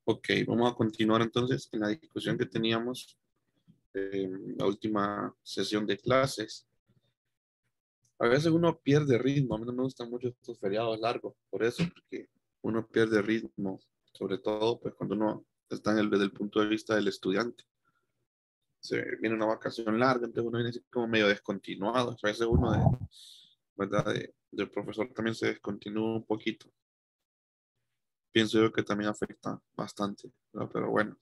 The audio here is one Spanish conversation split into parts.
Ok, vamos a continuar entonces en la discusión que teníamos en la última sesión de clases. A veces uno pierde ritmo, a mí no me gustan mucho estos feriados largos, por eso, porque uno pierde ritmo, sobre todo pues cuando uno está desde el punto de vista del estudiante. Se viene una vacación larga, entonces uno viene así como medio descontinuado. A veces uno ¿verdad? Del profesor también se descontinúa un poquito. Pienso yo que también afecta bastante, ¿verdad? Pero bueno.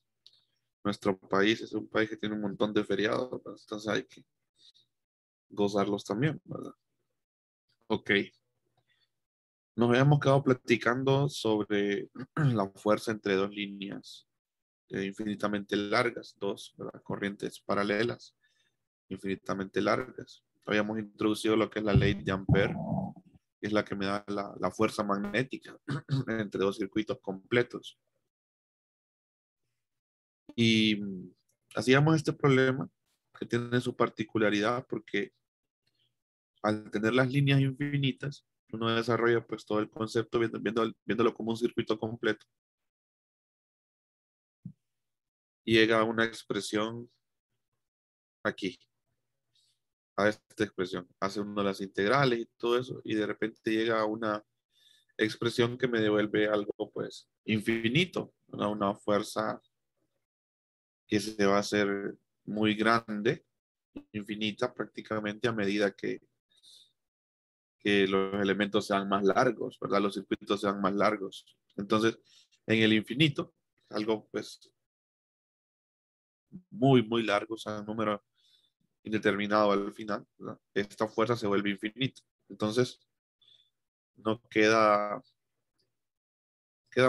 Nuestro país es un país que tiene un montón de feriados, ¿verdad? Entonces hay que gozarlos también, ¿verdad? Ok, nos habíamos quedado platicando sobre la fuerza entre dos líneas infinitamente largas, dos, ¿verdad? Corrientes paralelas infinitamente largas. Habíamos introducido lo que es la ley de Ampère, que es la que me da la fuerza magnética entre dos circuitos completos. Y hacíamos este problema que tiene su particularidad porque al tener las líneas infinitas, uno desarrolla pues todo el concepto viéndolo como un circuito completo y llega a una expresión aquí, a esta expresión. Hace uno las integrales y todo eso y de repente llega a una expresión que me devuelve algo pues infinito, una fuerza que se va a hacer muy grande, infinita prácticamente a medida que los elementos sean más largos, ¿verdad? Los circuitos sean más largos. Entonces, en el infinito, algo pues muy largo, o sea, un número indeterminado al final, ¿verdad? Esta fuerza se vuelve infinita. Entonces, no queda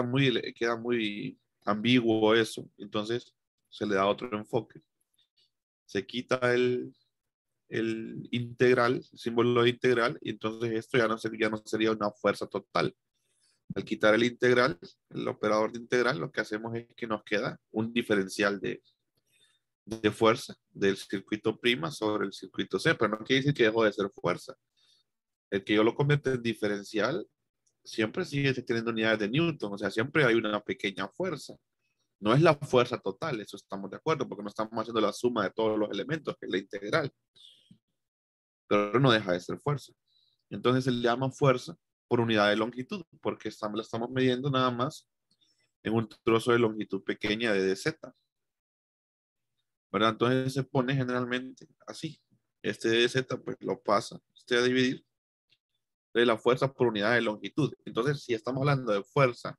muy ambiguo eso. Entonces, se le da otro enfoque. Se quita el integral, el símbolo de integral, y entonces esto ya no sería una fuerza total. Al quitar el integral, el operador de integral, lo que hacemos es que nos queda un diferencial de fuerza del circuito prima sobre el circuito C, pero no quiere decir que dejó de ser fuerza. El que yo lo convierto en diferencial siempre sigue teniendo unidades de Newton, o sea, siempre hay una pequeña fuerza. No es la fuerza total, eso estamos de acuerdo, porque no estamos haciendo la suma de todos los elementos, que es la integral, pero no deja de ser fuerza. Entonces se le llama fuerza por unidad de longitud, porque la estamos midiendo nada más en un trozo de longitud pequeña de dz, ¿verdad? Entonces se pone generalmente así. Este dz pues lo pasa a dividir de la fuerza por unidad de longitud. Entonces, si estamos hablando de fuerza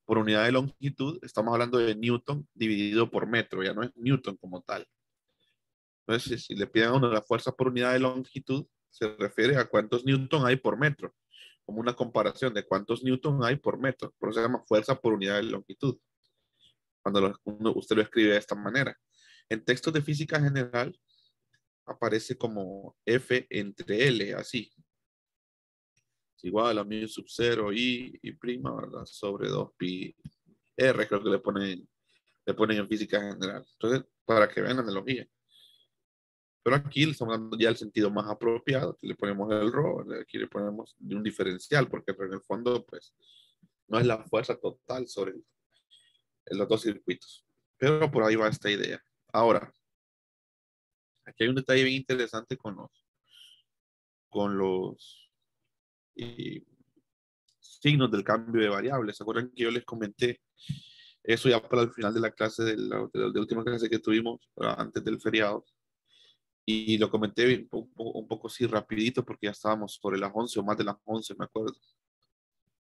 por unidad de longitud, estamos hablando de Newton dividido por metro, ya no es Newton como tal. Entonces, si le piden a uno la fuerza por unidad de longitud, se refiere a cuántos Newton hay por metro, como una comparación de cuántos Newton hay por metro. Por eso se llama fuerza por unidad de longitud, cuando usted lo escribe de esta manera. En textos de física general aparece como F entre L, así. Es igual a mu sub 0 y prima, ¿verdad? Sobre 2 pi R, creo que le ponen en física general. Entonces, para que vean la analogía. Pero aquí le estamos dando ya el sentido más apropiado. Aquí le ponemos el rho, ¿verdad? Aquí le ponemos de un diferencial, porque en el fondo, pues, no es la fuerza total sobre los dos circuitos. Pero por ahí va esta idea. Ahora, aquí hay un detalle bien interesante con los signos del cambio de variables. ¿Se acuerdan que yo les comenté eso ya para el final de la clase, de la última clase que tuvimos antes del feriado? Y lo comenté un poco así rapidito porque ya estábamos sobre las 11 o más de las 11, me acuerdo.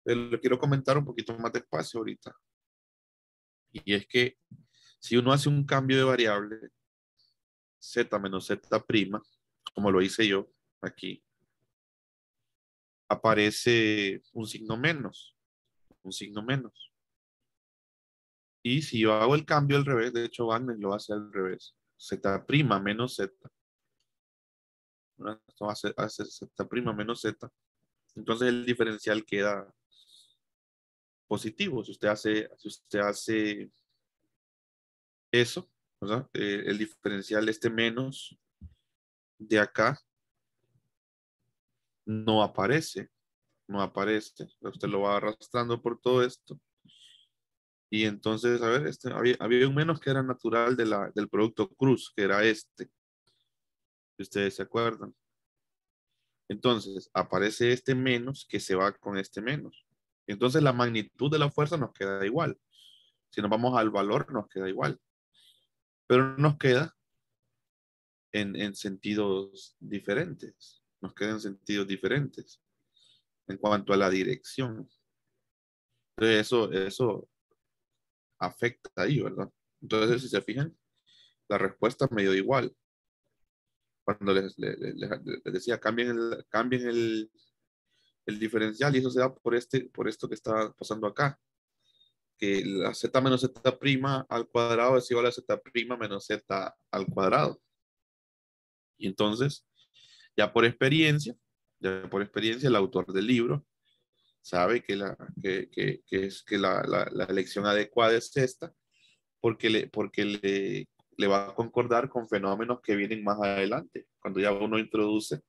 Pero lo quiero comentar un poquito más despacio ahorita. Y es que si uno hace un cambio de variable, z menos z prima, como lo hice yo aquí, aparece un signo menos, un signo menos. Y si yo hago el cambio al revés, de hecho Wagner lo hace al revés, z prima menos z, ¿verdad? Esto hace z prima menos z, entonces el diferencial queda positivo. Si usted hace eso, ¿verdad? El diferencial este menos de acá no aparece, no aparece. Usted lo va arrastrando por todo esto Y entonces, a ver, había un menos que era natural del producto cruz, que era este, si ustedes se acuerdan. Entonces, aparece este menos que se va con este menos. Entonces, la magnitud de la fuerza nos queda igual. Si nos vamos al valor, nos queda igual. Pero nos queda en sentidos diferentes. Nos queda en sentidos diferentes en cuanto a la dirección. Entonces, eso afecta ahí, ¿verdad? Entonces, si se fijan, la respuesta me dio igual. Cuando les decía, cambien el diferencial y eso se da por esto que está pasando acá, que la z menos z prima al cuadrado es igual a z prima menos z al cuadrado. Y entonces, ya por experiencia, el autor del libro sabe que la elección adecuada es esta, porque le va a concordar con fenómenos que vienen más adelante, cuando ya uno introduce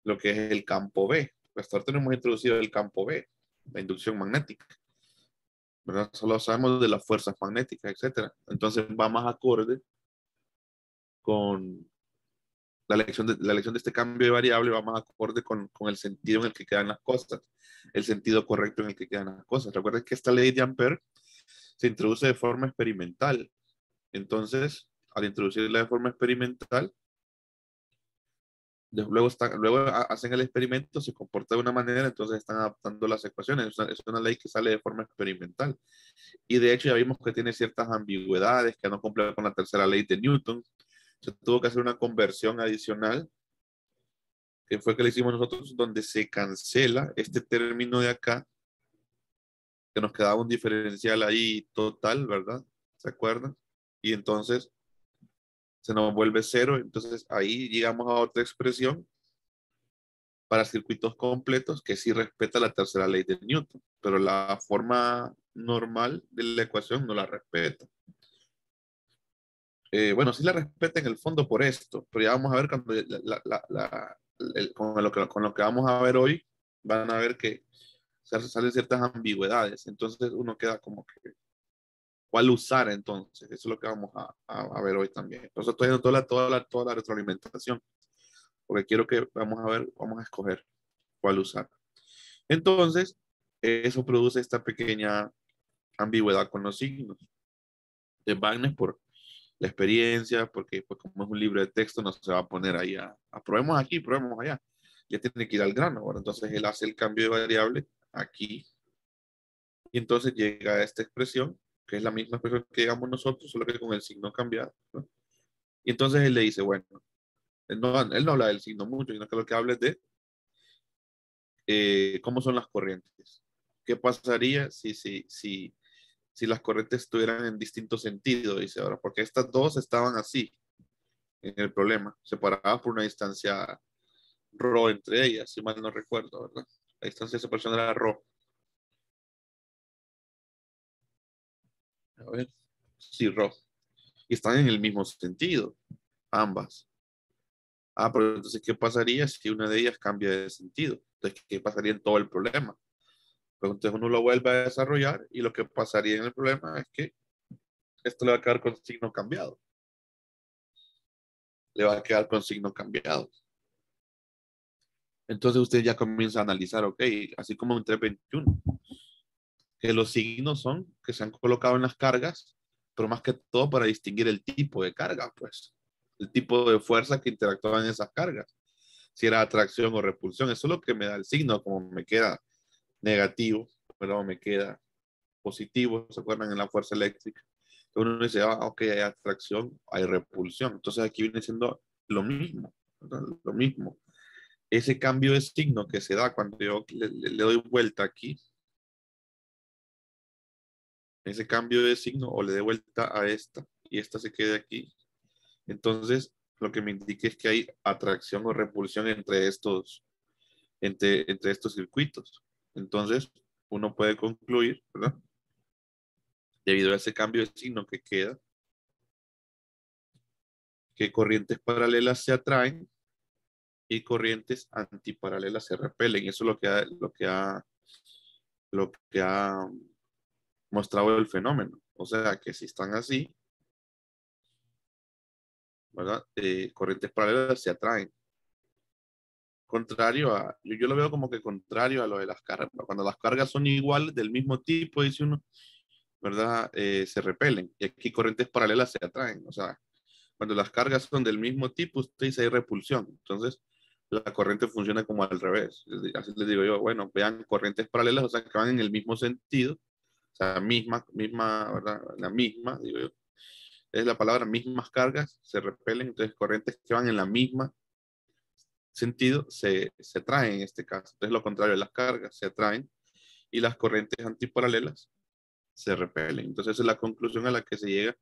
lo que es el campo B. Hasta ahora tenemos introducido el campo B, la inducción magnética, ¿verdad? Solo sabemos de las fuerzas magnéticas, etcétera. Entonces va más acorde con la elección de este cambio de variable, va más acorde con el sentido en el que quedan las cosas, el sentido correcto en el que quedan las cosas. Recuerden que esta ley de Ampère se introduce de forma experimental. Entonces, al introducirla de forma experimental, luego hacen el experimento, se comporta de una manera, entonces están adaptando las ecuaciones. Es una ley que sale de forma experimental. Y de hecho ya vimos que tiene ciertas ambigüedades que no cumple con la tercera ley de Newton. Se tuvo que hacer una conversión adicional, que fue que le hicimos nosotros, donde se cancela este término de acá, que nos quedaba un diferencial ahí total, ¿verdad? ¿Se acuerdan? Y entonces se nos vuelve cero. Entonces ahí llegamos a otra expresión para circuitos completos que sí respeta la tercera ley de Newton, pero la forma normal de la ecuación no la respeta. Bueno, sí la respeta en el fondo por esto, pero ya vamos a ver cuando con lo que vamos a ver hoy, van a ver que salen ciertas ambigüedades, entonces uno queda como que, ¿cuál usar entonces? Eso es lo que vamos a ver hoy también. Entonces estoy haciendo toda la retroalimentación, porque quiero que vamos a escoger cuál usar. Entonces, eso produce esta pequeña ambigüedad con los signos de Wagner por la experiencia, porque pues, como es un libro de texto, no se va a poner ahí probemos aquí, probemos allá. Ya tiene que ir al grano. Ahora, entonces él hace el cambio de variable aquí y entonces llega a esta expresión, que es la misma expresión que llegamos nosotros, solo que con el signo cambiado, ¿no? Y entonces él le dice, bueno, él no habla del signo mucho, sino que lo que habla es de cómo son las corrientes. ¿Qué pasaría si las corrientes estuvieran en distinto sentido? Dice ahora, porque estas dos estaban así en el problema, separadas por una distancia rho entre ellas, si mal no recuerdo, ¿verdad? La distancia de separación era rho. A ver, sí, rho. Y están en el mismo sentido, ambas. Pero entonces, ¿qué pasaría si una de ellas cambia de sentido? Entonces, ¿qué pasaría en todo el problema? Pues entonces uno lo vuelve a desarrollar y lo que pasaría en el problema es que esto le va a quedar con signo cambiado. Le va a quedar con signo cambiado. Entonces usted ya comienza a analizar, ok, así como en 321, que los signos son que se han colocado en las cargas, pero más que todo para distinguir el tipo de carga, pues, el tipo de fuerza que interactúa en esas cargas, si era atracción o repulsión, eso es lo que me da el signo, como me queda negativo, pero me queda positivo, ¿se acuerdan? En la fuerza eléctrica. Uno dice, ok, hay atracción, hay repulsión, entonces aquí viene siendo lo mismo, ¿verdad? Lo mismo. Ese cambio de signo que se da cuando yo le doy vuelta aquí, ese cambio de signo o le dé vuelta a esta y esta se quede aquí, entonces lo que me indica es que hay atracción o repulsión entre estos circuitos. Entonces uno puede concluir, ¿verdad? Debido a ese cambio de signo que queda, que corrientes paralelas se atraen y corrientes antiparalelas se repelen. Eso es lo que ha mostrado el fenómeno. O sea que si están así, ¿verdad? Corrientes paralelas se atraen. Contrario a, yo lo veo como que contrario a lo de las cargas. Cuando las cargas son iguales, del mismo tipo, dice uno, ¿verdad? Se repelen. Y aquí corrientes paralelas se atraen. O sea, cuando las cargas son del mismo tipo, usted dice hay repulsión. Entonces, la corriente funciona como al revés. Así les digo yo, bueno, vean corrientes paralelas, o sea, que van en el mismo sentido. O sea, misma, ¿verdad? La misma, digo yo. Es la palabra mismas cargas, se repelen. Entonces, corrientes que van en la misma sentido se traen en este caso. Entonces, lo contrario, las cargas se atraen y las corrientes antiparalelas se repelen. Entonces, esa es la conclusión a la que se llega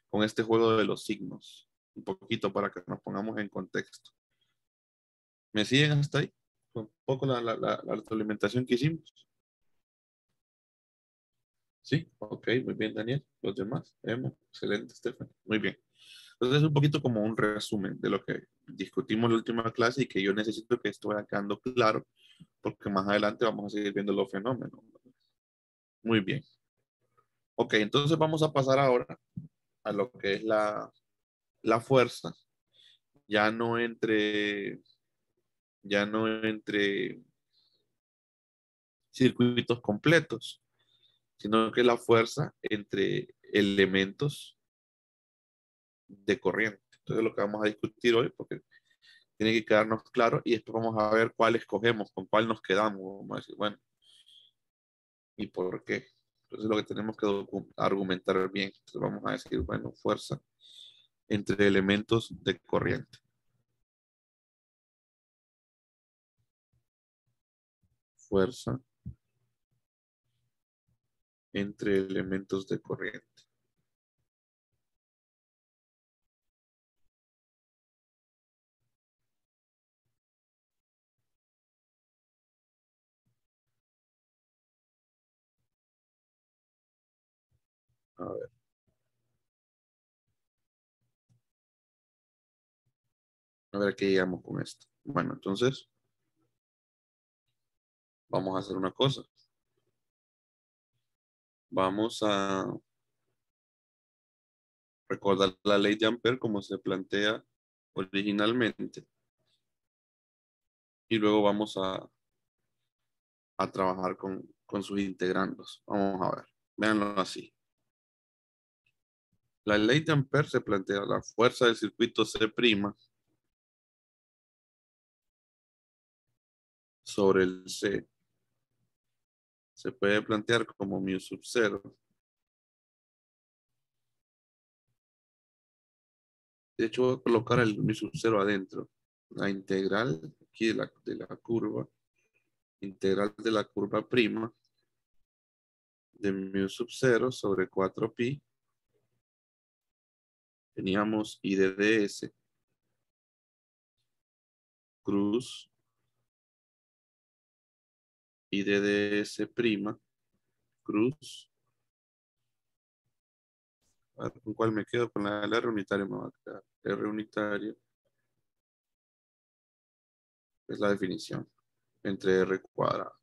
con este juego de los signos. Un poquito para que nos pongamos en contexto. ¿Me siguen hasta ahí? Un poco la retroalimentación que hicimos. Sí, ok, muy bien, Daniel. Los demás, Emma, excelente, Stefan. Muy bien. Entonces es un poquito como un resumen de lo que discutimos en la última clase y que yo necesito que esto vaya quedando claro porque más adelante vamos a seguir viendo los fenómenos. Muy bien. Ok, entonces vamos a pasar ahora a lo que es la fuerza, ya no entre, ya no entre circuitos completos, sino que la fuerza entre elementos de corriente. Entonces lo que vamos a discutir hoy, porque tiene que quedarnos claro y después vamos a ver cuál escogemos, con cuál nos quedamos. Vamos a decir, bueno, ¿y por qué? Entonces lo que tenemos que argumentar bien. Entonces vamos a decir, bueno, fuerza entre elementos de corriente. Fuerza entre elementos de corriente. A ver qué llegamos con esto. Bueno, entonces vamos a hacer una cosa. Vamos a recordar la ley de Ampere como se plantea originalmente y luego vamos a trabajar con sus integrandos. Vamos a ver. Véanlo así. La ley de Ampere se plantea la fuerza del circuito C' sobre el C. Se puede plantear como mu sub 0. De hecho, voy a colocar el mu sub 0 adentro. La integral aquí de la curva, integral de la curva prima de mu sub 0 sobre 4pi. Teníamos I de ds cruz I de ds prima cruz. A ver, ¿con cuál me quedo? Con la R unitaria me va a quedar. R unitario es la definición entre R cuadrado.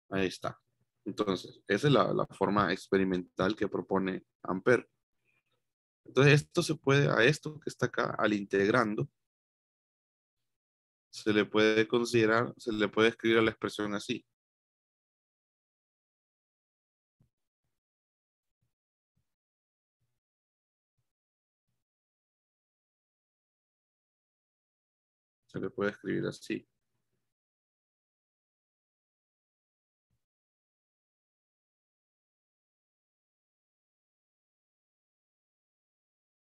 Ahí está. Entonces, esa es la forma experimental que propone Ampere. Entonces, esto se puede, a esto que está acá, al integrando, se le puede considerar, se le puede escribir a la expresión así. Se le puede escribir así.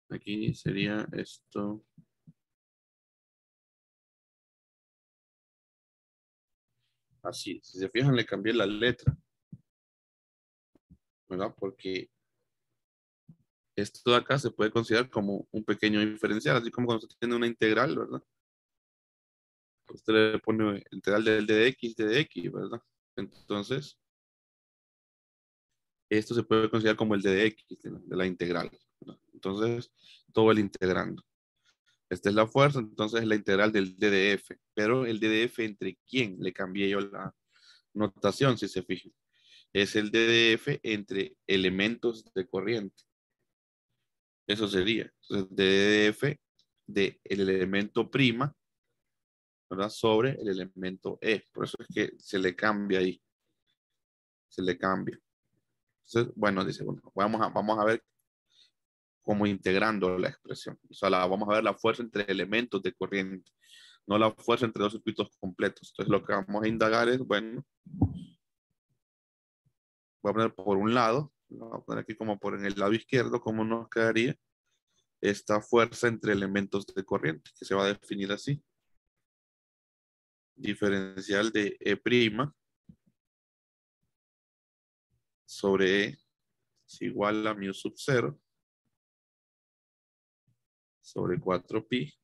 Aquí sería esto. Así. Si se fijan, le cambié la letra, ¿verdad? Porque esto de acá se puede considerar como un pequeño diferencial, así como cuando usted tiene una integral, ¿verdad? Usted le pone integral del d de x, ¿verdad? Entonces, esto se puede considerar como el d de x de la integral, ¿verdad? Entonces, todo el integrando. Esta es la fuerza, entonces es la integral del d de f. Pero el d de f entre quién, le cambié yo la notación, si se fijan. es el DDF entre elementos de corriente. Eso sería. Entonces, DDF del elemento prima, ¿verdad? Sobre el elemento E. Por eso es que se le cambia ahí. Se le cambia. Entonces, bueno, dice, bueno, vamos a ver cómo integrando la expresión. O sea, vamos a ver la fuerza entre elementos de corriente, no la fuerza entre dos circuitos completos. Entonces, lo que vamos a indagar es, bueno, voy a poner por un lado, lo voy a poner aquí como por en el lado izquierdo, cómo nos quedaría esta fuerza entre elementos de corriente, que se va a definir así. Diferencial de E' sobre E es igual a mu sub 0 sobre 4pi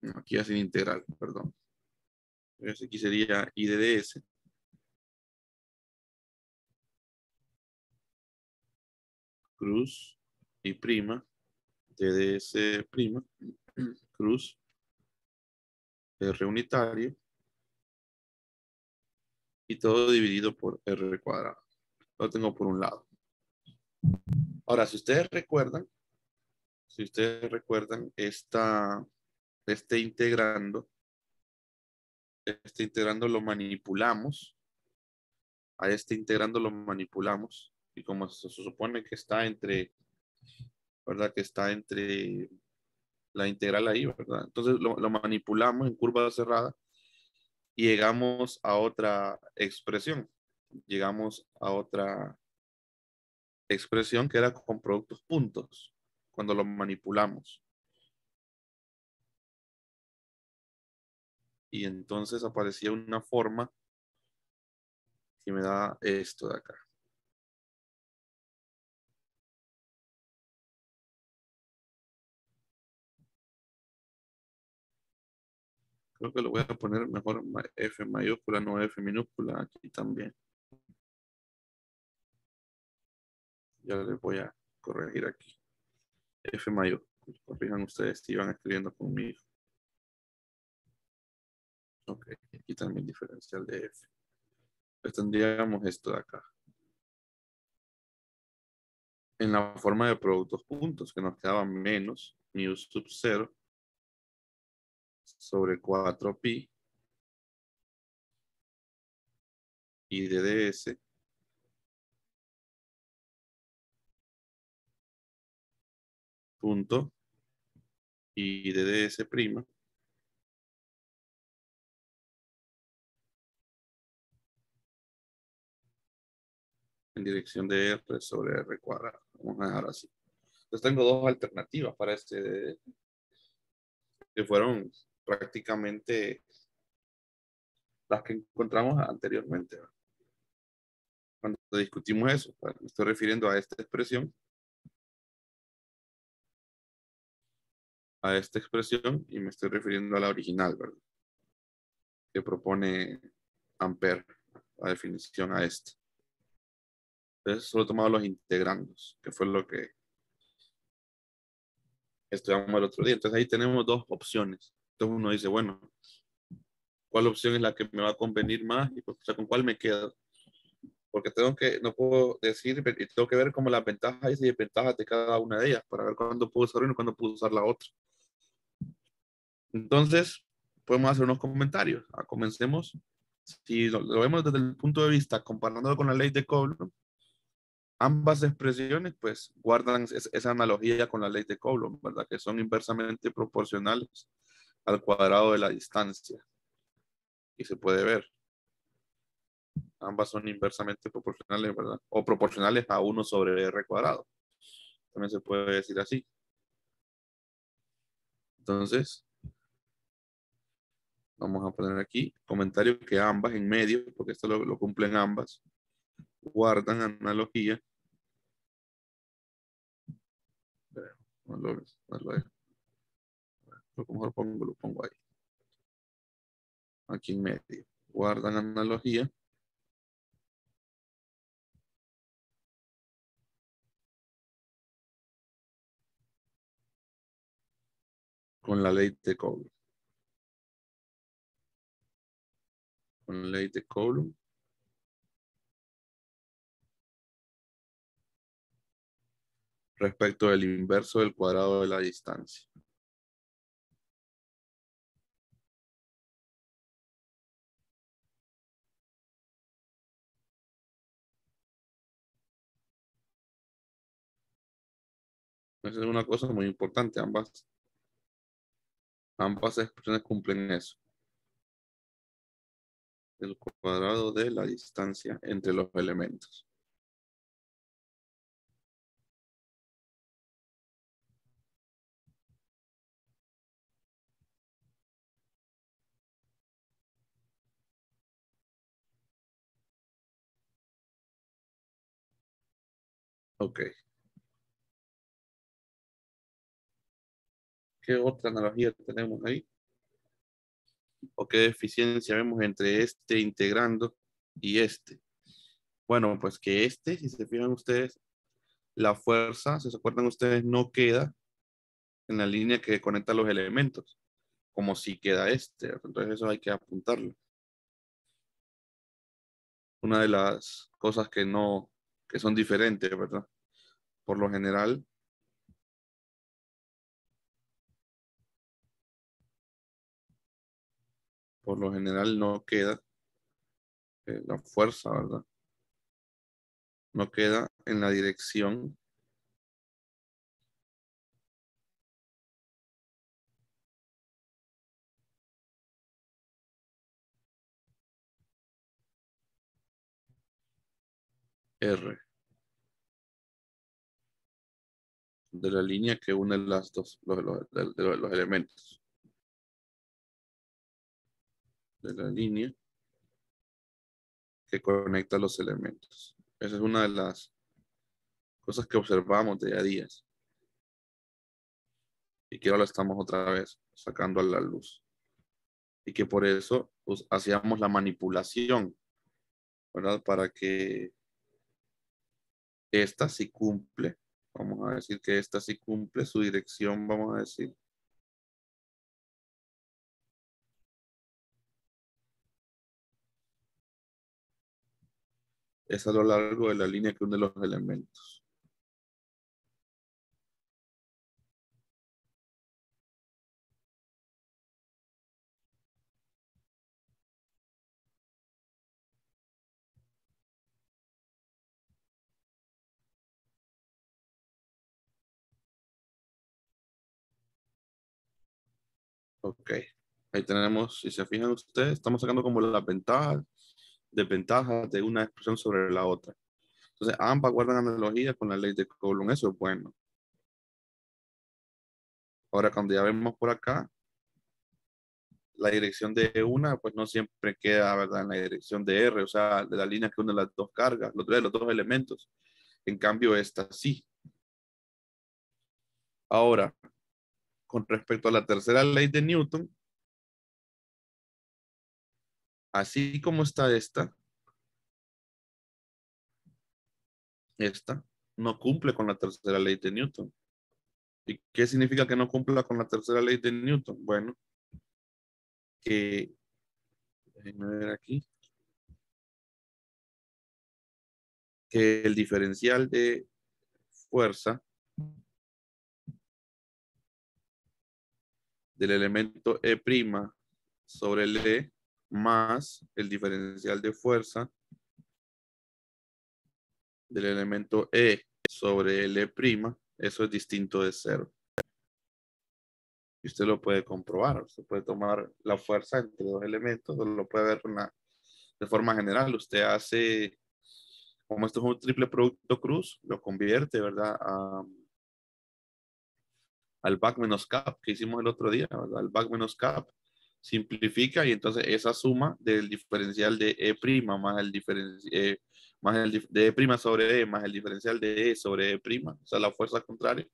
no, aquí ya sin integral, perdón. Entonces aquí sería I de ds cruz I prima de ds prima cruz R unitario y todo dividido por R cuadrado. Lo tengo por un lado. Ahora, si ustedes recuerdan integrando, este integrando lo manipulamos, a este integrando lo manipulamos, y como se supone que está entre, ¿verdad? Que está entre la integral ahí, ¿verdad? Entonces lo manipulamos en curva cerrada y llegamos a otra expresión. Llegamos a otra expresión que era con productos puntos, cuando lo manipulamos. Y entonces aparecía una forma que me da esto de acá. Creo que lo voy a poner mejor F mayúscula, no F minúscula aquí también. Ya les voy a corregir aquí. F mayúscula. Corrijan ustedes si van escribiendo conmigo. Ok, aquí también diferencial de F. Pues tendríamos esto de acá. En la forma de productos puntos, que nos quedaba menos mu sub 0 sobre 4pi y de ds punto y de ds prima en dirección de R sobre R cuadrado. Vamos a dejar así. Entonces tengo dos alternativas para este, que fueron prácticamente las que encontramos anteriormente, ¿verdad? Cuando discutimos eso. Me estoy refiriendo a esta expresión y me estoy refiriendo a la original, ¿verdad? Que propone Ampere, la definición a esta. Entonces solo he tomado los integrandos, que fue lo que estudiamos el otro día. Entonces ahí tenemos dos opciones. Entonces uno dice, bueno, ¿cuál opción es la que me va a convenir más? Y pues, o sea, ¿con cuál me quedo? Porque no puedo decir, y tengo que ver como las ventajas y desventajas de cada una de ellas para ver cuándo puedo usar una y cuándo puedo usar la otra. Entonces, podemos hacer unos comentarios. Comencemos. Si lo vemos desde el punto de vista comparándolo con la ley de Coulomb, ambas expresiones pues guardan esa analogía con la ley de Coulomb, ¿verdad? Que son inversamente proporcionales al cuadrado de la distancia. Y se puede ver. Ambas son inversamente proporcionales, ¿verdad? O proporcionales a 1 sobre R cuadrado. También se puede decir así. Entonces, vamos a poner aquí comentario que ambas en medio, porque esto lo cumplen ambas, guardan analogía. No lo mejor lo pongo ahí. Aquí en medio. Guardan analogía con la ley de Coulomb. Con la ley de Coulomb. Respecto del inverso del cuadrado de la distancia. Esa es una cosa muy importante. Ambas expresiones cumplen eso. El cuadrado de la distancia entre los elementos. Ok. ¿Qué otra analogía tenemos ahí? ¿O qué deficiencia vemos entre este integrando y este? Bueno, pues que este, si se fijan ustedes, la fuerza, si se acuerdan ustedes, no queda en la línea que conecta los elementos, como si queda este. Entonces eso hay que apuntarlo. Una de las cosas que no, que son diferentes, ¿verdad? Por lo general, no queda la fuerza, ¿verdad? No queda en la dirección R de la línea que une las dos, los elementos. De la línea que conecta los elementos. Esa es una de las cosas que observamos día a día y que ahora lo estamos otra vez sacando a la luz. Y que por eso pues, hacíamos la manipulación, ¿verdad? Para que esta sí cumple. Vamos a decir que esta sí cumple su dirección, vamos a decir. Es a lo largo de la línea que une los elementos. Ok. Ahí tenemos, si se fijan ustedes, estamos sacando como las ventajas, desventajas de una expresión sobre la otra. Entonces, ambas guardan analogía con la ley de Coulomb. Eso es bueno. Ahora, cuando ya vemos por acá, la dirección de una, pues no siempre queda, ¿verdad? En la dirección de R, o sea, de la línea que une las dos cargas, los dos elementos. En cambio, esta sí. Ahora, con respecto a la tercera ley de Newton, así como está esta no cumple con la tercera ley de Newton. ¿Y qué significa que no cumpla con la tercera ley de Newton? Bueno, que, déjenme ver aquí, que el diferencial de fuerza del elemento E' sobre el E más el diferencial de fuerza del elemento E sobre el E', eso es distinto de cero. Y usted lo puede comprobar. Usted puede tomar la fuerza entre dos elementos, o lo puede ver de forma general. Usted hace, como esto es un triple producto cruz, lo convierte, ¿verdad? Al back menos cap que hicimos el otro día, ¿verdad? El back menos cap simplifica y entonces esa suma del diferencial de E' más el diferencial de E' sobre E más el diferencial de E sobre E', o sea, la fuerza contraria,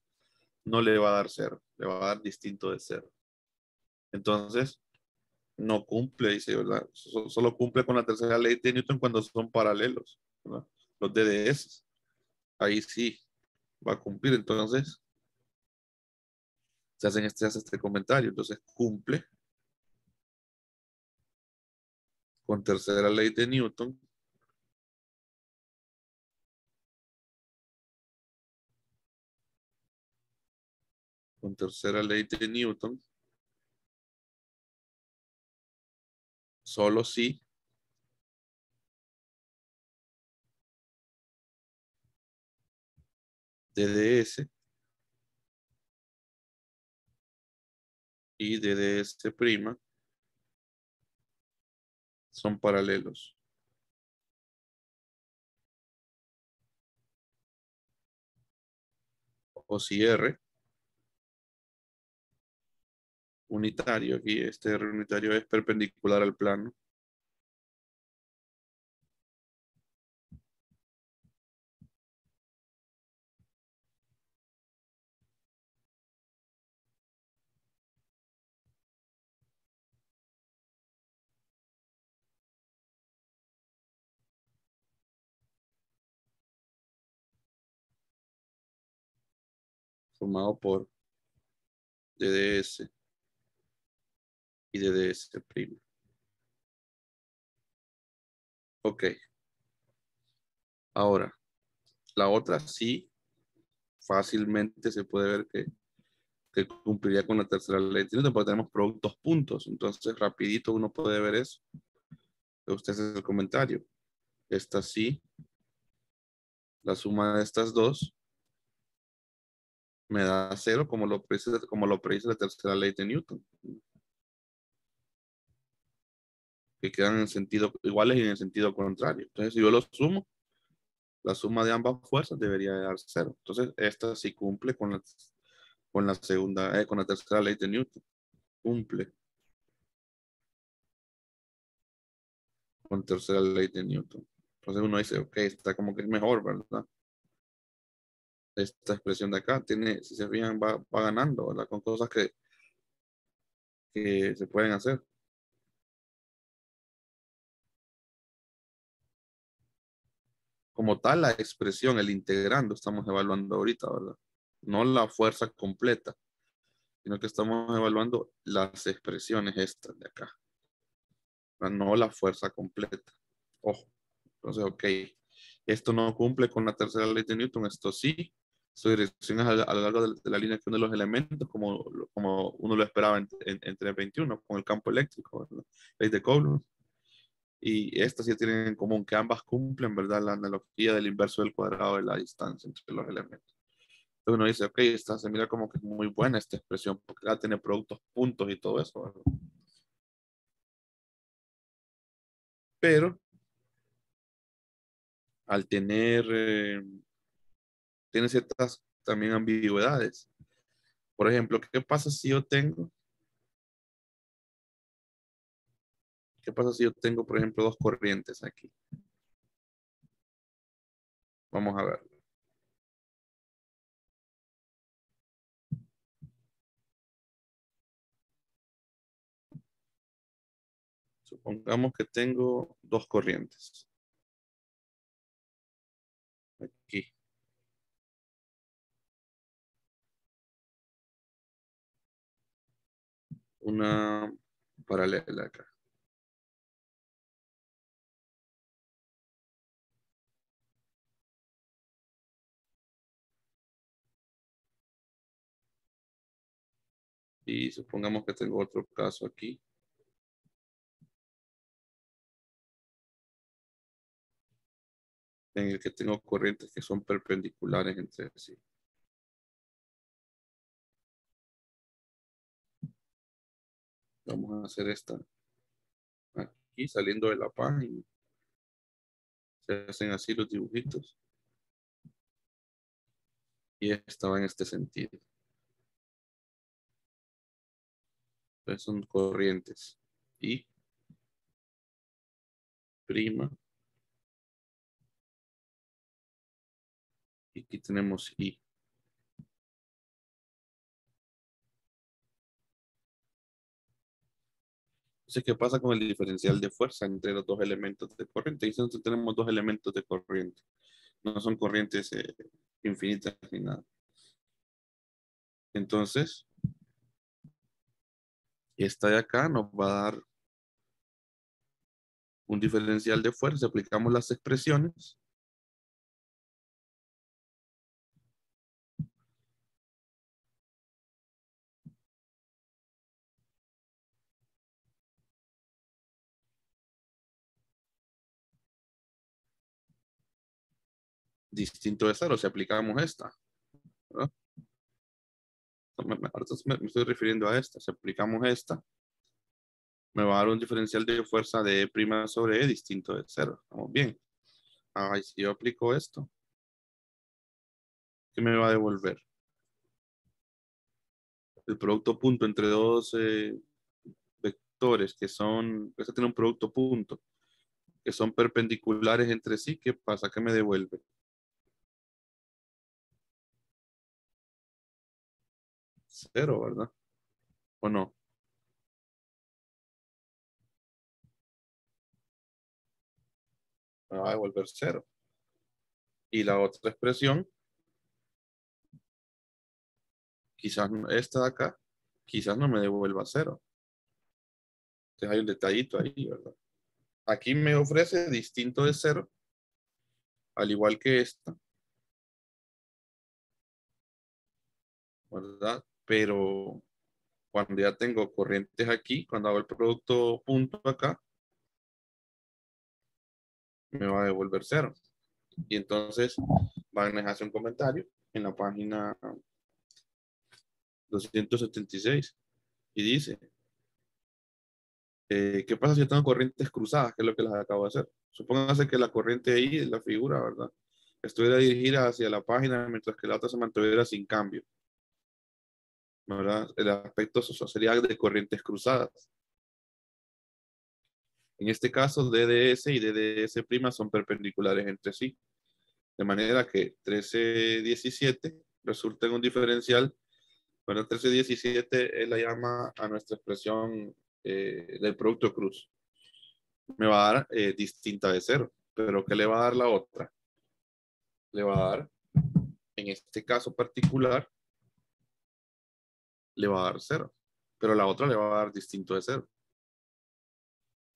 no le va a dar cero, le va a dar distinto de cero. Entonces, no cumple, dice, ¿verdad? Solo cumple con la tercera ley de Newton cuando son paralelos, ¿verdad? Los DDS. Ahí sí va a cumplir. Entonces, se hace este comentario. Entonces cumple con tercera ley de Newton. Con tercera ley de Newton. Solo si DDS y DDS' son paralelos. O si R unitario, aquí este R unitario es perpendicular al plano. Formado por DDS y DDS'. Ok, ahora, la otra sí, fácilmente se puede ver que cumpliría con la tercera ley de Newton, porque tenemos productos puntos. Entonces, rapidito uno puede ver eso. Usted hace el comentario. Esta sí, la suma de estas dos me da cero, como lo predice la tercera ley de Newton. Que quedan en sentido iguales y en el sentido contrario. Entonces, si yo los sumo, la suma de ambas fuerzas debería dar cero. Entonces, esta sí cumple con la segunda, con la tercera ley de Newton. Cumple con tercera ley de Newton. Entonces uno dice, ok, está como que es mejor, ¿verdad? Esta expresión de acá tiene, si se fijan, va ganando, ¿verdad? Con cosas que se pueden hacer. Como tal, la expresión, el integrando, estamos evaluando ahorita, ¿verdad? No la fuerza completa, sino que estamos evaluando las expresiones estas de acá, ¿verdad? No la fuerza completa. Ojo. Entonces, ok, esto no cumple con la tercera ley de Newton, esto sí. Su dirección es a lo largo de la línea que uno de los elementos, como uno lo esperaba entre 21, con el campo eléctrico, ¿verdad? Ley de Coulomb. Y estas sí tienen en común que ambas cumplen, ¿verdad? La analogía del inverso del cuadrado de la distancia entre los elementos. Entonces uno dice, ok, esta se mira como que es muy buena esta expresión, porque ya tiene productos, puntos y todo eso, ¿verdad? Pero al tiene ciertas también ambigüedades. Por ejemplo, qué pasa si yo tengo, por ejemplo, dos corrientes aquí? Vamos a ver. Supongamos que tengo dos corrientes. Aquí. Una paralela acá. Y supongamos que tengo otro caso aquí. En el que tengo corrientes que son perpendiculares entre sí. Vamos a hacer esta aquí saliendo de la página. Se hacen así los dibujitos. Y esta va en este sentido. Entonces son corrientes. Y prima. Y aquí tenemos I. Entonces, ¿qué pasa con el diferencial de fuerza entre los dos elementos de corriente? Y nosotros tenemos dos elementos de corriente. No son corrientes infinitas ni nada. Entonces, Esta de acá nos va a dar un diferencial de fuerza. Aplicamos las expresiones. Distinto de cero, si aplicamos esta, ¿verdad? Ahorita me estoy refiriendo a esta. Si aplicamos esta, me va a dar un diferencial de fuerza de E' sobre E distinto de cero. Estamos bien. Ay, si yo aplico esto, ¿qué me va a devolver? El producto punto entre dos vectores que son, este tiene un producto punto, que son perpendiculares entre sí. ¿Qué pasa? ¿Qué me devuelve? Cero, ¿verdad? ¿O no? Me va a devolver cero. Y la otra expresión, quizás esta de acá, quizás no me devuelva cero. Entonces hay un detallito ahí, ¿verdad? Aquí me ofrece distinto de cero, al igual que esta, ¿verdad? Pero cuando ya tengo corrientes aquí, cuando hago el producto punto acá, me va a devolver cero. Y entonces Wagner hace un comentario en la página 276 y dice, ¿qué pasa si yo tengo corrientes cruzadas? Que es lo que les acabo de hacer. Supóngase que la corriente ahí, la figura, ¿verdad? Estuviera dirigida hacia la página mientras que la otra se mantuviera sin cambio, ¿verdad? El aspecto social sería de corrientes cruzadas. En este caso, DDS y DDS' son perpendiculares entre sí, de manera que 1317 resulta en un diferencial. Bueno, 1317 es la llama a nuestra expresión del producto cruz. Me va a dar distinta de cero, pero ¿qué le va a dar la otra? Le va a dar, en este caso particular, le va a dar cero, pero la otra le va a dar distinto de cero.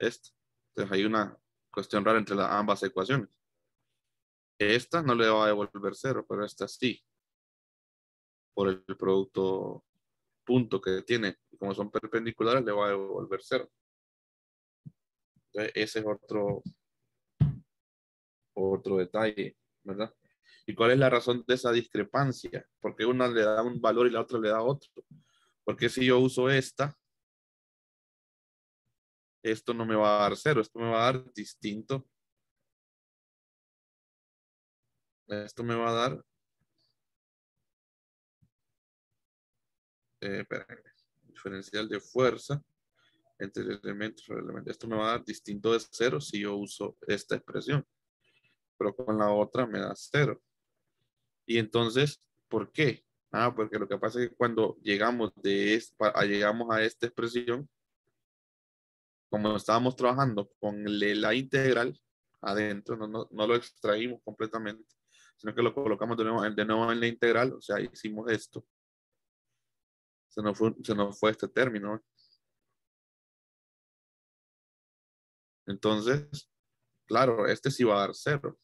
Esta. Entonces hay una cuestión rara entre ambas ecuaciones. Esta no le va a devolver cero, pero esta sí, por el producto punto que tiene. Como son perpendiculares, le va a devolver cero. Entonces, ese es otro detalle, ¿verdad? ¿Y cuál es la razón de esa discrepancia? Porque una le da un valor y la otra le da otro. Porque si yo uso esta, esto no me va a dar cero, esto me va a dar distinto. Esto me va a dar, espérenme, diferencial de fuerza entre elementos. Esto me va a dar distinto de cero si yo uso esta expresión, pero con la otra me da cero. Y entonces, ¿por qué? Porque lo que pasa es que cuando llegamos a esta expresión, como estábamos trabajando con la integral adentro, no lo extraímos completamente, sino que lo colocamos de nuevo en la integral, o sea, hicimos esto. Se nos fue este término. Entonces, claro, este sí va a dar cero.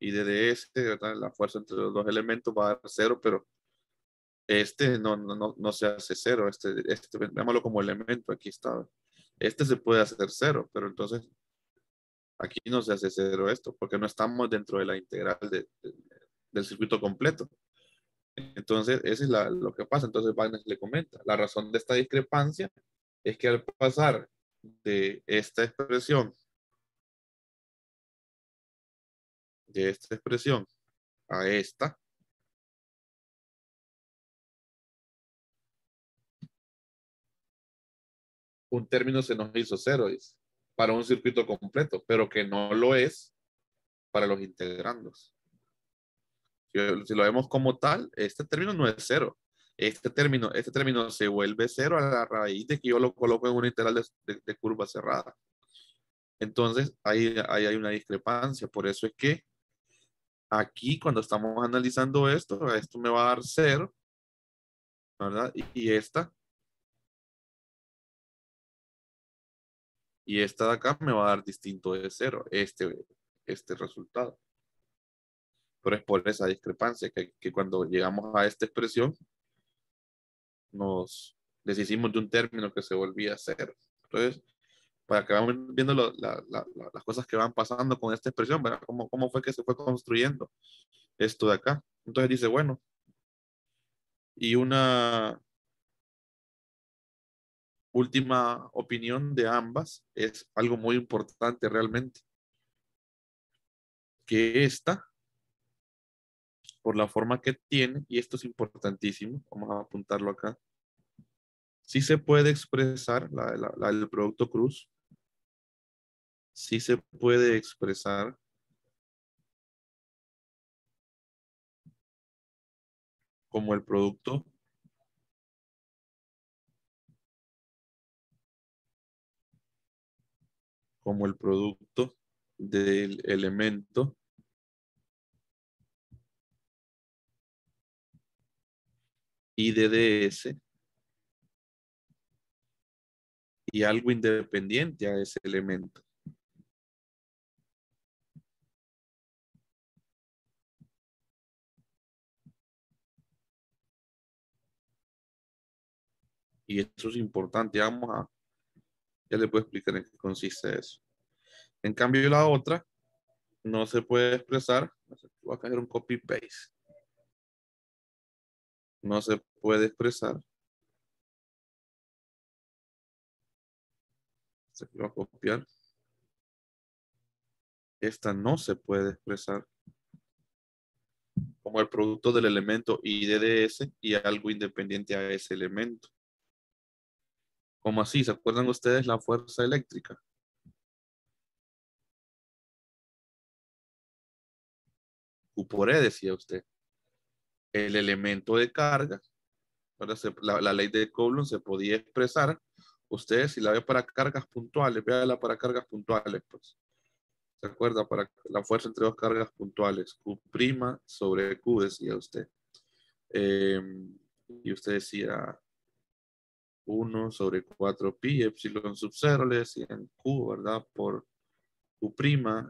Y desde este, ¿verdad? La fuerza entre los dos elementos va a dar cero, pero este no se hace cero. Veámoslo como elemento, aquí está. Este se puede hacer cero, pero entonces aquí no se hace cero esto, porque no estamos dentro de la integral del circuito completo. Entonces, eso es lo que pasa. Entonces, Wagner le comenta, la razón de esta discrepancia es que al pasar de esta expresión a esta, un término se nos hizo cero, dice, para un circuito completo, pero que no lo es para los integrandos. Si lo vemos como tal, este término no es cero. Este término se vuelve cero a la raíz de que yo lo coloco en una integral de curva cerrada. Entonces, ahí hay una discrepancia. Por eso es que aquí, cuando estamos analizando esto me va a dar cero, ¿verdad? Y esta Y esta de acá me va a dar distinto de cero, este resultado. Pero es por esa discrepancia que cuando llegamos a esta expresión nos deshicimos de un término que se volvía cero. Entonces, para que vamos viendo las cosas que van pasando con esta expresión, ¿verdad? ¿Cómo fue que se fue construyendo esto de acá? Entonces dice, bueno, y una última opinión de ambas es algo muy importante realmente, que esta, por la forma que tiene, y esto es importantísimo, vamos a apuntarlo acá, sí se puede expresar la del producto cruz, sí se puede expresar como el producto del elemento I de DS y algo independiente a ese elemento. Y eso es importante. Ya le puedo explicar en qué consiste eso. En cambio, la otra no se puede expresar. Voy a hacer un copy-paste. No se puede expresar. Se va a copiar. Esta no se puede expresar como el producto del elemento I de DS y algo independiente a ese elemento. ¿Cómo así? ¿Se acuerdan ustedes la fuerza eléctrica? Q por E, decía usted. El elemento de carga, la ley de Coulomb se podía expresar. Ustedes, si la ve para cargas puntuales, véala para cargas puntuales, pues. ¿Se acuerda? Para la fuerza entre dos cargas puntuales. Q' sobre Q, decía usted. Eh, y usted decía 1 sobre 4 pi, epsilon sub 0, le decían Q, ¿verdad? Por Q'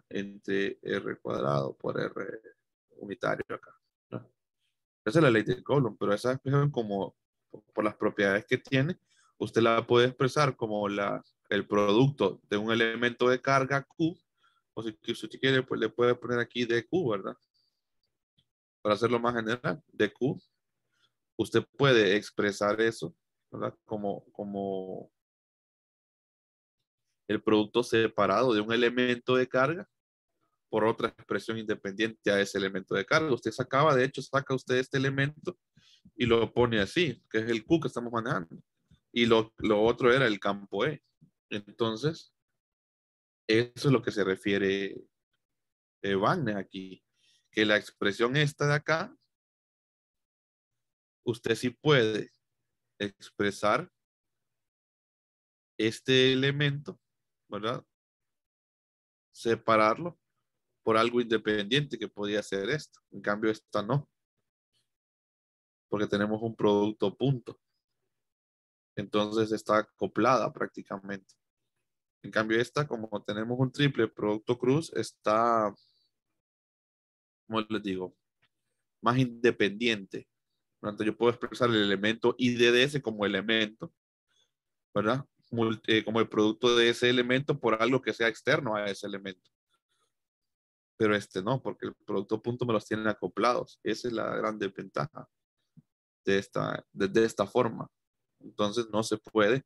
entre R cuadrado por R unitario acá, ¿no? Esa es la ley de Coulomb, pero esa expresión como por las propiedades que tiene, usted la puede expresar como el producto de un elemento de carga Q, o si usted quiere, pues le puede poner aquí dQ, ¿verdad? Para hacerlo más general, dQ, usted puede expresar eso, ¿verdad? Como el producto separado de un elemento de carga por otra expresión independiente a ese elemento de carga. Usted sacaba, de hecho, saca usted este elemento y lo pone así, que es el Q que estamos manejando. Y lo otro era el campo E. Entonces, eso es lo que se refiere Wagner aquí, que la expresión esta de acá, usted sí puede expresar este elemento, ¿verdad? Separarlo por algo independiente que podía ser esto. En cambio, esta no, porque tenemos un producto punto. Entonces está acoplada prácticamente. En cambio, esta, como tenemos un triple producto cruz, está, ¿cómo les digo? Más independiente. Entonces yo puedo expresar el elemento IDDS como elemento, ¿verdad? Como el producto de ese elemento por algo que sea externo a ese elemento. Pero este no, porque el producto punto me los tienen acoplados. Esa es la gran desventaja de esta forma. Entonces no se puede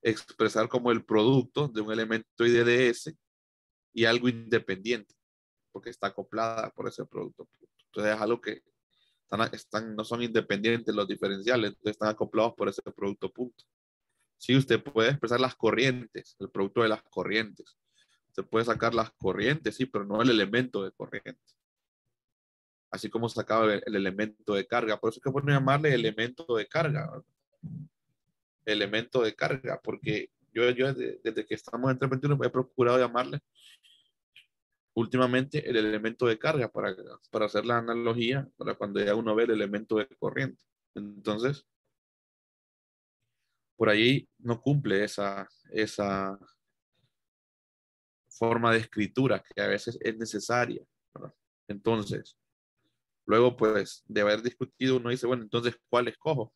expresar como el producto de un elemento IDDS y algo independiente, porque está acoplada por ese producto. Entonces es algo que no son independientes los diferenciales, entonces están acoplados por ese producto punto. Sí, usted puede expresar las corrientes, el producto de las corrientes. Se puede sacar las corrientes, sí, pero no el elemento de corriente. Así como sacaba el elemento de carga. Por eso es que bueno llamarle elemento de carga, ¿verdad? Elemento de carga, porque yo desde que estamos en 321 he procurado llamarle últimamente el elemento de carga para hacer la analogía, para cuando ya uno ve el elemento de corriente. Entonces, por ahí no cumple forma de escritura que a veces es necesaria, ¿verdad? Entonces, luego pues de haber discutido uno dice, bueno, entonces, ¿cuál escojo?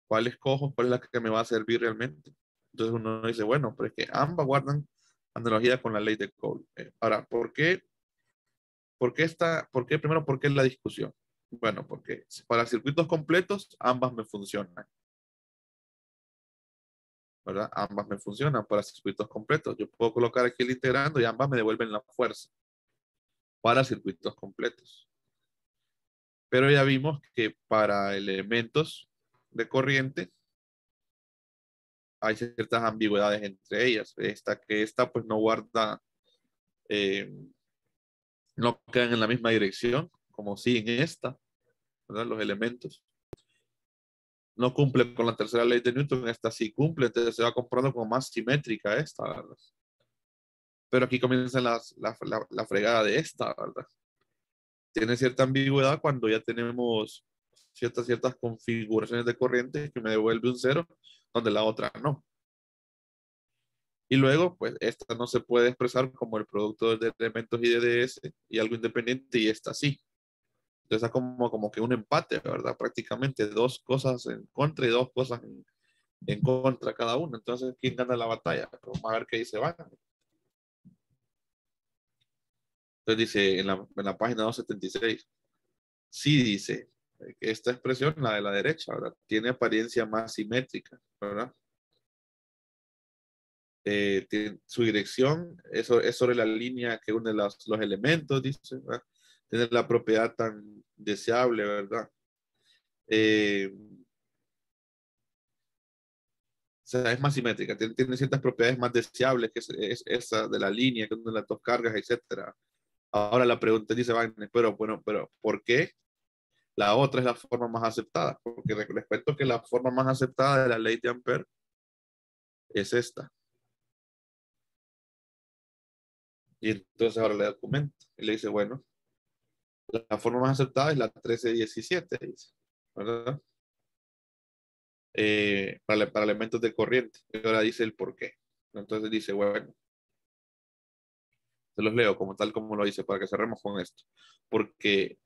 ¿Cuál escojo? ¿Cuál es la que me va a servir realmente? Entonces uno dice, bueno, pero es que ambas guardan analogía con la ley de Cole. Ahora, ¿por qué la discusión? Bueno, porque para circuitos completos, ambas me funcionan, ¿verdad? Ambas me funcionan para circuitos completos. Yo puedo colocar aquí el integrando y ambas me devuelven la fuerza para circuitos completos. Pero ya vimos que para elementos de corriente hay ciertas ambigüedades entre ellas. Esta pues no guarda, eh, no quedan en la misma dirección, como si en esta, ¿verdad? Los elementos. No cumple con la tercera ley de Newton, esta sí cumple, entonces se va comprando como más simétrica esta, ¿verdad? Pero aquí comienza la fregada de esta, ¿verdad? Tiene cierta ambigüedad cuando ya tenemos ciertas configuraciones de corriente que me devuelve un cero, donde la otra no. Y luego, pues, esta no se puede expresar como el producto de elementos y DDS y algo independiente, y esta sí. Entonces, es como que un empate, ¿verdad? Prácticamente dos cosas en contra y dos cosas en contra cada uno. Entonces, ¿quién gana la batalla? Pues vamos a ver qué dice Van. Entonces dice en la página 276, sí dice que esta expresión, la de la derecha, ¿verdad? Tiene apariencia más simétrica, ¿verdad? Su dirección es sobre la línea que une los elementos, dice, ¿verdad? Tiene la propiedad tan deseable, ¿verdad? O sea, es más simétrica, tiene ciertas propiedades más deseables, que es esa de la línea que une las dos cargas, etcétera. Ahora la pregunta dice, Wagner, pero bueno, pero ¿por qué la otra es la forma más aceptada? Porque respecto que la forma más aceptada de la ley de Ampère es esta. Y entonces ahora le documenta y le dice, bueno, la forma más aceptada es la 1317, dice, ¿verdad? Para elementos de corriente. Y ahora dice el por qué. Entonces dice, bueno, se los leo como tal como lo dice para que cerremos con esto. Porque,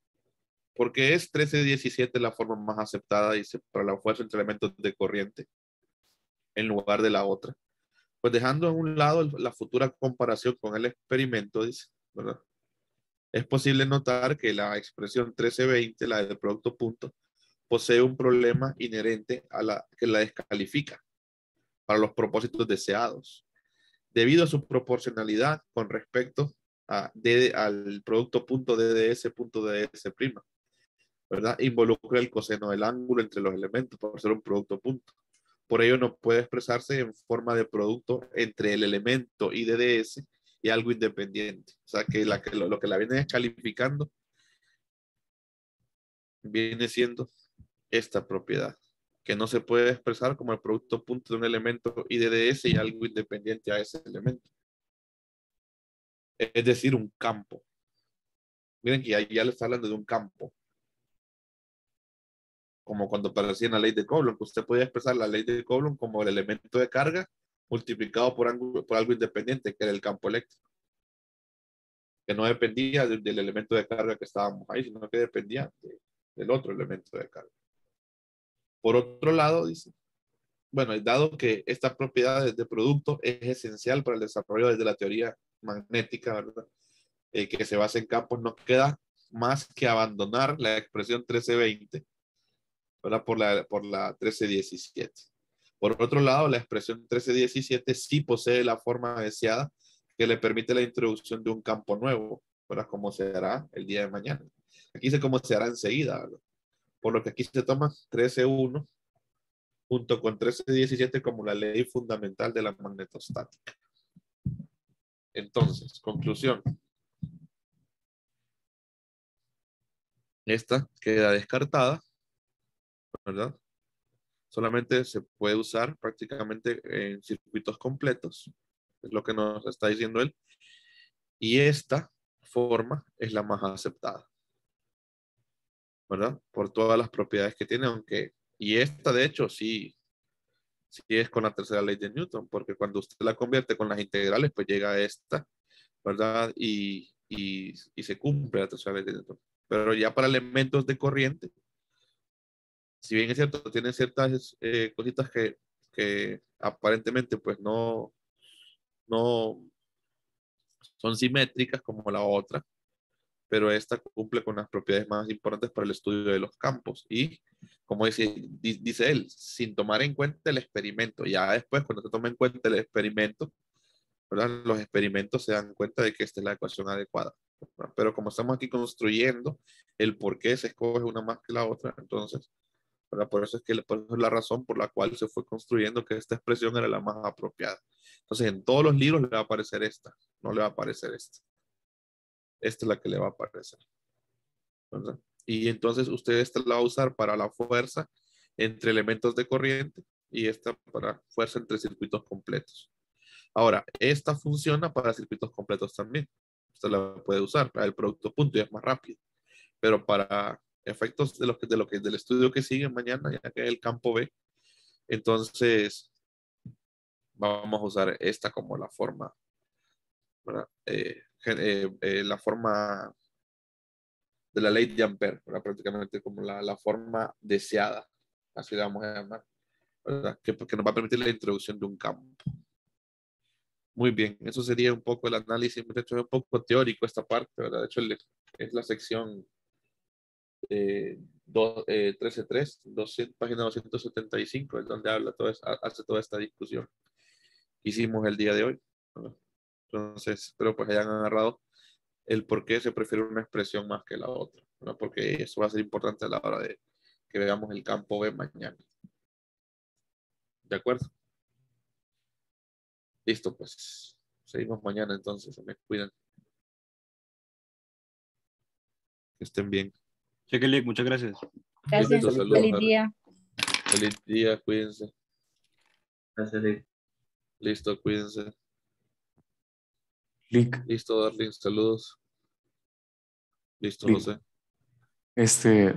porque es 1317 la forma más aceptada, dice, para la fuerza entre elementos de corriente en lugar de la otra. Pues dejando a un lado la futura comparación con el experimento, dice, ¿verdad? Es posible notar que la expresión 1320, la del producto punto, posee un problema inherente a la que la descalifica para los propósitos deseados, debido a su proporcionalidad con respecto al producto punto DDS punto DDS prima, ¿verdad? Involucra el coseno del ángulo entre los elementos por ser un producto punto. Por ello no puede expresarse en forma de producto entre el elemento y DDS y algo independiente. O sea que, lo que la viene descalificando viene siendo esta propiedad, que no se puede expresar como el producto punto de un elemento IDDS y algo independiente a ese elemento. Es decir, un campo. Miren que ya le está hablando de un campo, como cuando aparecía en la ley de Coulomb, que usted podía expresar la ley de Coulomb como el elemento de carga multiplicado por algo independiente, que era el campo eléctrico, que no dependía del elemento de carga que estábamos ahí, sino que dependía del otro elemento de carga. Por otro lado, dice, bueno, dado que esta propiedad de producto es esencial para el desarrollo de la teoría magnética, ¿verdad? Que se basa en campos, no queda más que abandonar la expresión 1320, ¿verdad? Por la 1317. Por otro lado, la expresión 1317 sí posee la forma deseada que le permite la introducción de un campo nuevo, ¿verdad? Como se hará el día de mañana. Aquí dice cómo se hará enseguida, ¿verdad? Por lo que aquí se toma 13.1 junto con 13.17 como la ley fundamental de la magnetostática. Entonces, conclusión. Esta queda descartada, ¿verdad? Solamente se puede usar prácticamente en circuitos completos, es lo que nos está diciendo él. Y esta forma es la más aceptada, ¿verdad? Por todas las propiedades que tiene, aunque, y esta de hecho sí si es con la tercera ley de Newton, porque cuando usted la convierte con las integrales, pues llega a esta, ¿verdad? Y se cumple la tercera ley de Newton. Pero ya para elementos de corriente, si bien es cierto, tienen ciertas cositas que aparentemente pues no son simétricas como la otra, pero esta cumple con las propiedades más importantes para el estudio de los campos. Y como dice él, sin tomar en cuenta el experimento. Ya después, cuando se toma en cuenta el experimento, ¿verdad? Los experimentos se dan cuenta de que esta es la ecuación adecuada, ¿verdad? Pero como estamos aquí construyendo el por qué se escoge una más que la otra, entonces, ¿verdad? Por eso es la razón por la cual se fue construyendo que esta expresión era la más apropiada. Entonces, en todos los libros le va a aparecer esta, no le va a aparecer esta. Esta es la que le va a aparecer, ¿verdad? Y entonces usted esta la va a usar para la fuerza entre elementos de corriente y esta para fuerza entre circuitos completos. Ahora, esta funciona para circuitos completos también. Usted la puede usar para el producto punto y es más rápido. Pero para efectos del estudio que sigue mañana, ya que es el campo B, entonces vamos a usar esta como la forma, ¿verdad? La forma de la ley de Ampère, ¿verdad? Prácticamente como la forma deseada, así la vamos a llamar, ¿verdad? Que nos va a permitir la introducción de un campo. Muy bien, eso sería un poco el análisis, de hecho es un poco teórico esta parte, ¿verdad? De hecho es la sección 13.3, 200, página 275, es donde habla hace toda esta discusión que hicimos el día de hoy, ¿verdad? Entonces, espero pues hayan agarrado el por qué se prefiere una expresión más que la otra, ¿verdad? Porque eso va a ser importante a la hora de que veamos el campo B mañana. ¿De acuerdo? Listo, pues. Seguimos mañana entonces. Se me cuidan. Que estén bien. Cheque, muchas gracias. Gracias. Listo, saludos, Feliz Harry. día. Feliz día, cuídense. Gracias, Lick. Listo, cuídense. Lick, Listo, Darling, saludos. Listo, Lick. José. Este,